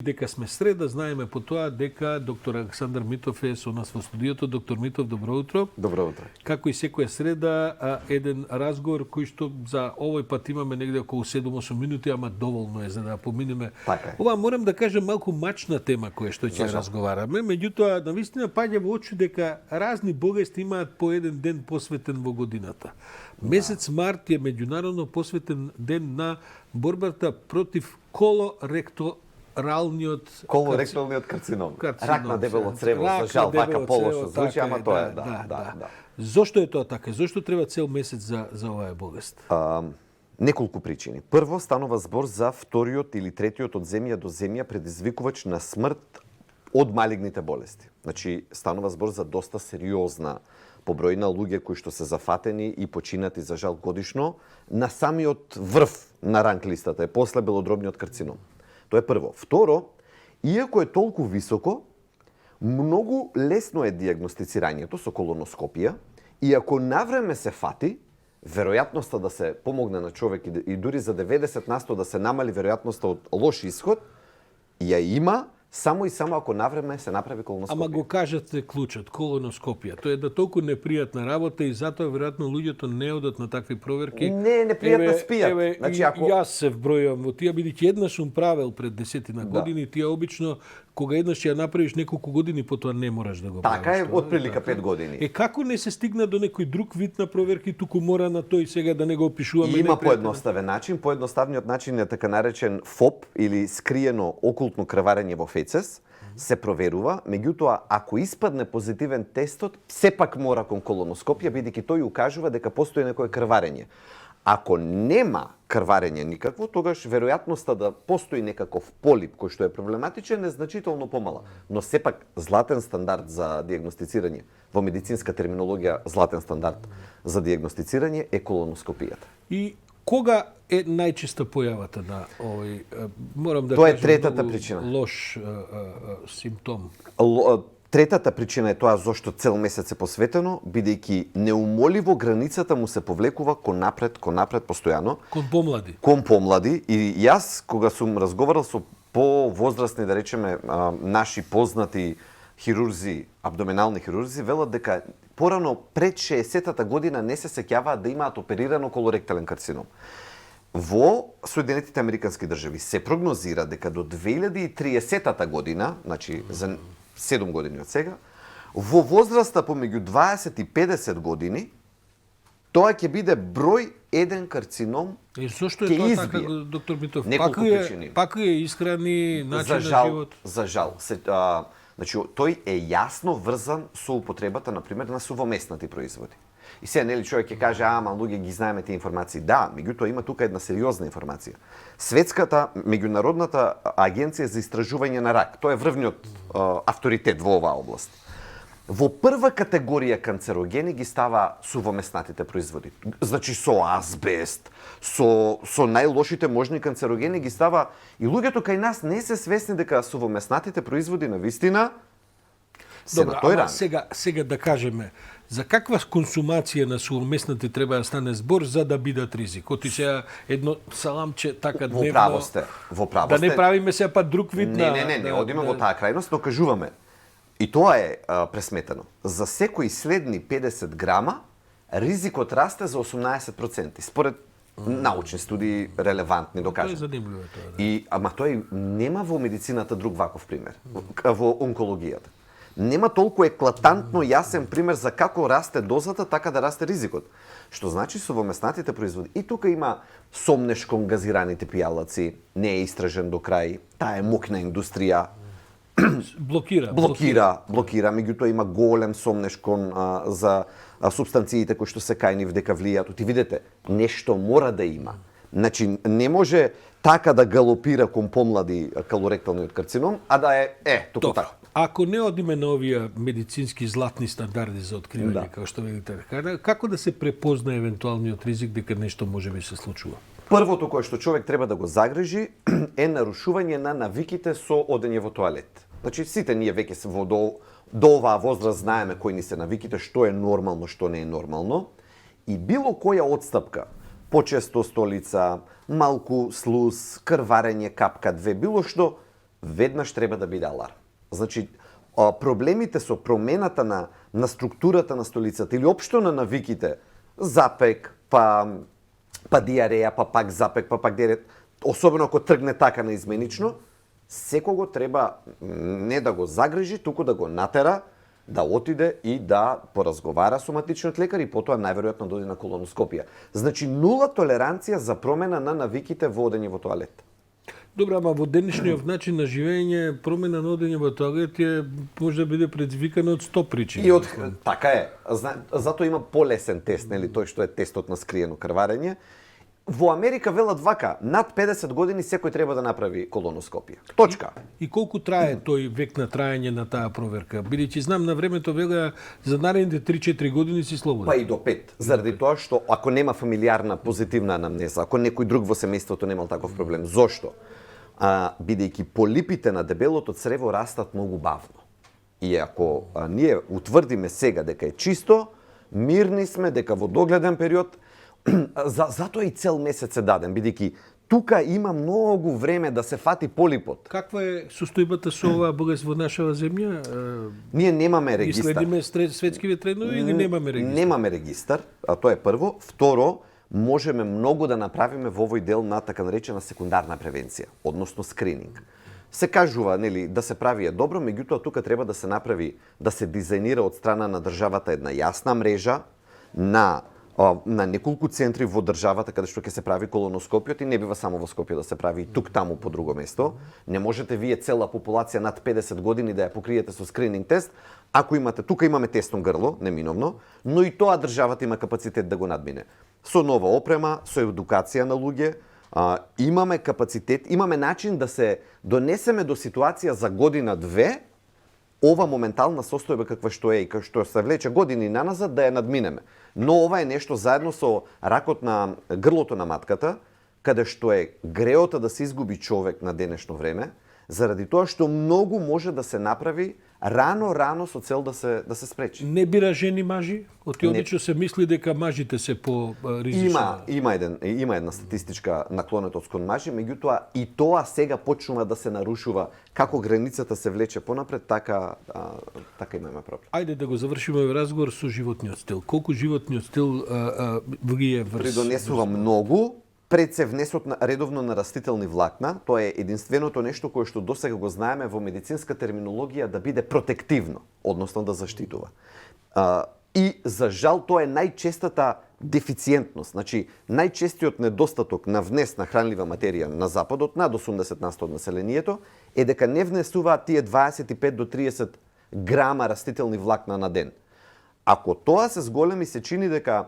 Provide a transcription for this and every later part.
Дека сме среда, знаеме по тоа дека доктор Александар Митов е со нас во студиото. Доктор Митов, добро утро. Добро утро. Како и секоја среда, еден разговор кој што за овој пат имаме негде околу 7-8 минути, ама доволно е за да поминеме. Така е. Ова морам да кажам малку мачна тема која што ќе разговараме, меѓутоа навистина паѓа во очи дека разни болести имаат по еден ден посветен во годината. Месец март е меѓународно посветен ден на борбата против колоректалниот карцином. Рак на дебело црево, за жал, вака полошо звучи, ама тоа е, да. Зошто е тоа така? Зошто треба цел месец за оваа болест? Неколку причини. Прво, станува збор за вториот или третиот од земја до земја предизвикувач на смрт од малигните болести. Значи, станува збор за доста сериозна побројна луѓе кои што се зафатени и починати за жал годишно на самиот врв на ранг листата е после белодробниот карцином. Тоа е прво. Второ, иако е толку високо, многу лесно е диагностицирањето со колоноскопија и ако навреме се фати, веројатноста да се помогне на човек и дури за 90% да се намали веројатноста од лош исход, ја има само и само ако навреме се направи колоноскопија. Ама го кажете клучот, колоноскопија. Тоа е да толку непријатна работа и затоа веројатно луѓето не одат на такви проверки. Не, непријатно спијат. Значи, јас се вбројувам во тие, бидејќи еднаш сум правел пред 10 години, тие обично кога еднаш ја направиш неколку години, потоа не мораш да го правиш. Така е, отприлика 5 години. Како не се стигна до некој друг вид на проверки, туку мора на тој сега да не го опишуваме? Има поедноставен начин. Поедноставниот начин е така наречен ФОП или скриено окултно крварење во фецес. Се проверува, меѓутоа ако испадне позитивен тестот, сепак мора кон колоноскопија, бидејќи тој укажува дека постои некое крварење. Ако нема крварење никакво, тогаш веројатноста да постои некаков полип кој што е проблематичен е значително помала. Но сепак златен стандард за диагностицирање, во медицинска терминологија златен стандард за диагностицирање е колоноскопијата. И кога е најчеста појавата на овој, морам да Тоа е кажам, третата причина. Лош симптом? Третата причина е тоа зошто цел месец е посветено, бидејќи неумоливо границата му се повлекува кон напред постојано. Кон помлади. Кон помлади. И јас, кога сум разговарал со повозрастни, да речеме, наши познати хирурзи, абдоминални хирурзи, велат дека порано пред 60-та година не се сеќаваат да имаат оперирано колоректален карцином. Во Соединетите Американски држави се прогнозира дека до 2030-та година, значи за 7 години од сега, во возраста помеѓу 20 и 50 години, тоа ќе биде број 1 карцином Зошто е тоа така, доктор Митов? Неколку причини. Пак е исхрани, начин на живот? За жал. Значи, тој е јасно врзан со употребата, например, на сувоместнати производи. И сега, нели, човек ќе каже, ама, луѓе ги знаеме тие информации. Да, меѓутоа има тука една сериозна информација. Светската, меѓународната агенција за истражување на рак, тоа е врвниот авторитет во оваа област. Во прва категорија канцерогени ги става сувоместнатите производи. Значи со азбест, со најлошите можни канцерогени ги става и луѓето кај нас не се свесни дека сувоместнатите производи на вистина се на тој ран. Сега да кажеме, за каква консумација на сувоместнати треба да стане збор за да бидат ризик? Оти сега едно саламче така дневно. Во право сте. Да не правиме се па друг вид на... Не одиме во таа крајност, но кажуваме. И тоа е пресметено. За секои следни 50 грама, ризикот расте за 18%. Според научни студии релевантни докажани. Тоа е занимливо тоа. Ама тоа нема во медицината друг ваков пример. Во онкологијата. Нема толку еклатантно јасен пример за како расте дозата, така да расте ризикот. Што значи сувоместнатите производи. И тука има сомнеш кон газираните пијалаци, не е истражен до крај, таа е мокна индустрија. Блокира. Меѓутоа има голем сомнеш кон за супстанциите кои што се кајни дека влијат. Ти видите, нешто мора да има. Значи, не може така да галопира кон помлади колоректалниот карцином, а да е туку така. Ако не одиме на овие медицински златни стандарди за откривање, како што видите, како да се препозна евентуалниот ризик дека нешто може би се случува? Првото кое што човек треба да го загрижи е нарушување на навиките со одење во тоалет. Значи, сите ние веќе се до оваа возраст знаеме кои ни се навиките, што е нормално, што не е нормално. И било која отстапка, почесто столица, малку слуз, крварење, капка, две, било што, веднаш треба да биде аларм. Значи, проблемите со промената на структурата на столицата или општо на навиките, запек, па диареја, па пак запек, па пак диареја, особено ако тргне така наизменично, секого треба не да го загрижи, туку да го натера да отиде и да поразговара со матичниот лекар и потоа најверојатно да оди на колоноскопија. Значи нула толеранција за промена на навиките во одење во тоалет. Добро, ама во денешниот начин на живење, промена на одење во тоалет може да биде предизвикана од 100 причини. И така е. Затоа има полесен тест, нели, тој што е тестот на скриено крварење. Во Америка велат вака, над 50 години секој треба да направи колоноскопија. Точка. И колку трае тој век на траење на таа проверка? Бидејќи знам на времето вела за наредните 3-4 години си слободен. Па и до 5. Заради тоа што ако нема фамилиарна позитивна анамнеза, ако некој друг во семејството немал таков проблем, зошто? Бидејќи полипите на дебелото црево растат многу бавно. И ако ние утврдиме сега дека е чисто, мирни сме дека во догледен период, затоа и цел месец е даден, бидејќи тука има многу време да се фати полипот. Каква е состојбата со оваа болест во нашава земја? Ние немаме И регистар. следиме светскиве трендови или немаме регистар? Немаме регистар, а тоа е прво. Второ, можеме многу да направиме во овој дел на така наречена секундарна превенција, односно скрининг. Се кажува, нели, да се прави е добро, меѓутоа тука треба да се направи, да се дизајнира од страна на државата една јасна мрежа на неколку центри во државата каде што ќе се прави колоноскопиот и не бива само во Скопје да се прави и тук таму по друго место. Не можете вие цела популација над 50 години да ја покриете со скрининг тест, ако имате, тука имаме тесно грло, неминовно, но и тоа државата има капацитет да го надмине. Со нова опрема, со едукација на луѓе, имаме капацитет, имаме начин да се донесеме до ситуација за година-две, ова моментална состојба каква што е и како што се влече години наназад да ја надминеме. Но ова е нешто заедно со ракот на грлото на матката, каде што е греота да се изгуби човек на денешно време, заради тоа што многу може да се направи рано со цел да се спречи. Не бира жени мажи? Обично се мисли дека мажите се по ризични. Има една статистичка наклонетост кон мажи, меѓутоа и тоа сега почнува да се нарушува како границата се влече понапред, така имаме проблем. Ајде да го завршиме разговор со животниот стил. Колку животниот стил влие придонесува многу. Пред се внесот редовно на растителни влакна, тоа е единственото нешто кое што досега го знаеме во медицинска терминологија да биде протективно, односно да заштитува. И за жал тоа е најчестата дефициентност, значи најчестиот недостаток на внес на хранлива материја на западот, над 80% од населението, е дека не внесуваат тие 25 до 30 грама растителни влакна на ден. Ако тоа се зголеми, се чини дека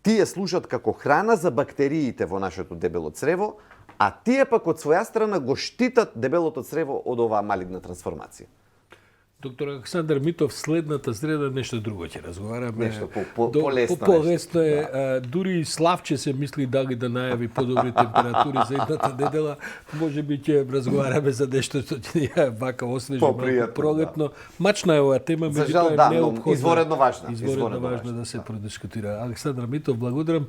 тие служат како храна за бактериите во нашето дебело црево, а тие пак од своја страна го штитат дебелото црево од оваа малигна трансформација. Доктор Александар Митов, следната среда нешто друго ќе разговараме. Нешто полесно. Полесно е, дури и Славче се мисли дали да најави подобри температури за едната недела. Може би ќе разговараме за нешто што ќе ја вака освежи малку пролетно. Да. Мачна е оваа тема, за жал, да, но изворедно важна. Изворедно важна да се продискутира. Александар Митов, благодарам.